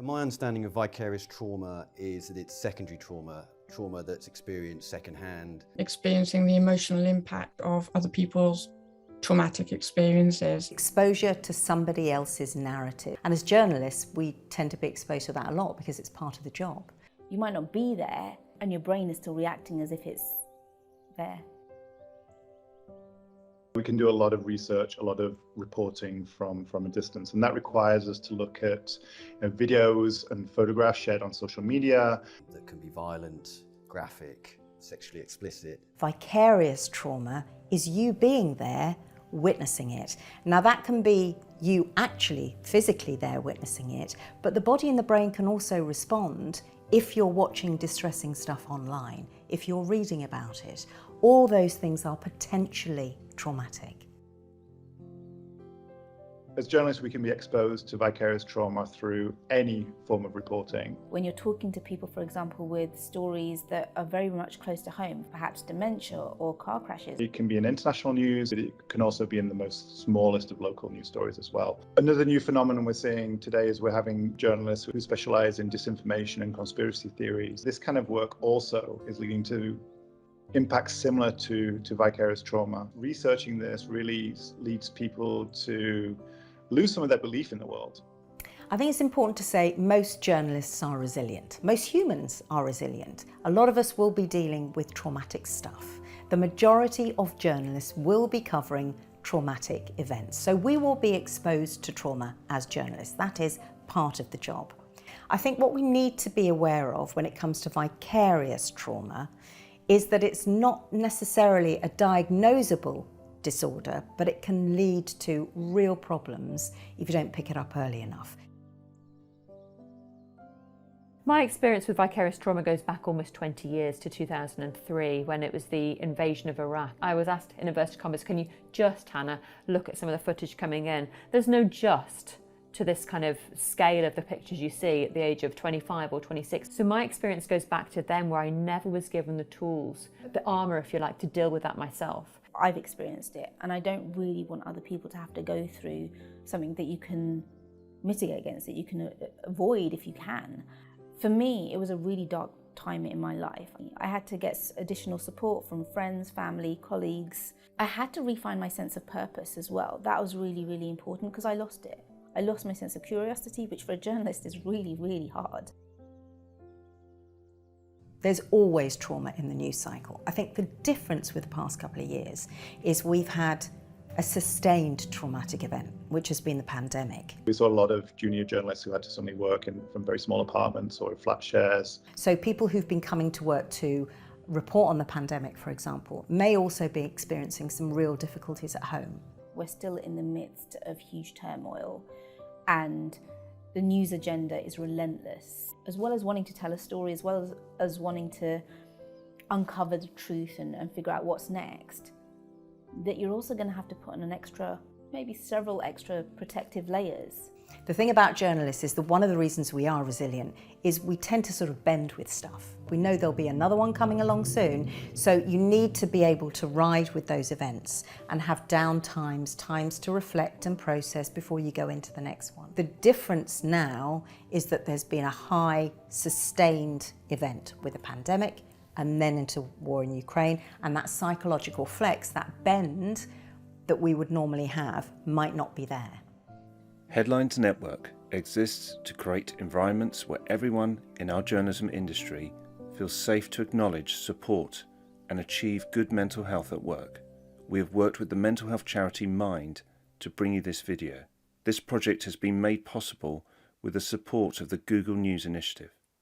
My understanding of vicarious trauma is that it's secondary trauma, trauma that's experienced secondhand. Experiencing the emotional impact of other people's traumatic experiences. Exposure to somebody else's narrative. And as journalists, we tend to be exposed to that a lot because it's part of the job. You might not be there and your brain is still reacting as if it's there. We can do a lot of research, a lot of reporting from a distance, and that requires us to look at videos and photographs shared on social media. That can be violent, graphic, sexually explicit. Vicarious trauma is you being there, witnessing it. Now that can be you actually physically there witnessing it, but the body and the brain can also respond if you're watching distressing stuff online, if you're reading about it. All those things are potentially traumatic. As journalists, we can be exposed to vicarious trauma through any form of reporting. When you're talking to people, for example, with stories that are very much close to home, perhaps dementia or car crashes. It can be in international news, but it can also be in the most smallest of local news stories as well. Another new phenomenon we're seeing today is we're having journalists who specialize in disinformation and conspiracy theories. This kind of work also is leading to impacts similar to vicarious trauma. Researching this really leads people to lose some of their belief in the world. I think it's important to say most journalists are resilient. Most humans are resilient. A lot of us will be dealing with traumatic stuff. The majority of journalists will be covering traumatic events. So we will be exposed to trauma as journalists. That is part of the job. I think what we need to be aware of when it comes to vicarious trauma is that it's not necessarily a diagnosable disorder, but it can lead to real problems if you don't pick it up early enough. My experience with vicarious trauma goes back almost 20 years to 2003 when it was the invasion of Iraq. I was asked in inverted commas, can you just, Hannah, look at some of the footage coming in? There's no just to this kind of scale of the pictures you see at the age of 25 or 26. So my experience goes back to then where I never was given the tools, the armour, if you like, to deal with that myself. I've experienced it, and I don't really want other people to have to go through something that you can mitigate against, that you can avoid if you can. For me, it was a really dark time in my life. I had to get additional support from friends, family, colleagues. I had to refine my sense of purpose as well. That was really, really important because I lost it. I lost my sense of curiosity, which for a journalist is really, really hard. There's always trauma in the news cycle. I think the difference with the past couple of years is we've had a sustained traumatic event, which has been the pandemic. We saw a lot of junior journalists who had to suddenly work from very small apartments or flat shares. So people who've been coming to work to report on the pandemic, for example, may also be experiencing some real difficulties at home. We're still in the midst of huge turmoil, and the news agenda is relentless. As well as wanting to tell a story, as well as wanting to uncover the truth and figure out what's next, that you're also going to have to put on an extra, maybe several extra protective layers. The thing about journalists is that one of the reasons we are resilient is we tend to sort of bend with stuff. We know there'll be another one coming along soon, so you need to be able to ride with those events and have down times to reflect and process before you go into the next one. The difference now is that there's been a high sustained event with a pandemic and then into war in Ukraine, and that psychological flex, that bend that we would normally have might not be there. Headlines Network exists to create environments where everyone in our journalism industry feels safe to acknowledge, support and achieve good mental health at work. We have worked with the mental health charity Mind to bring you this video. This project has been made possible with the support of the Google News Initiative.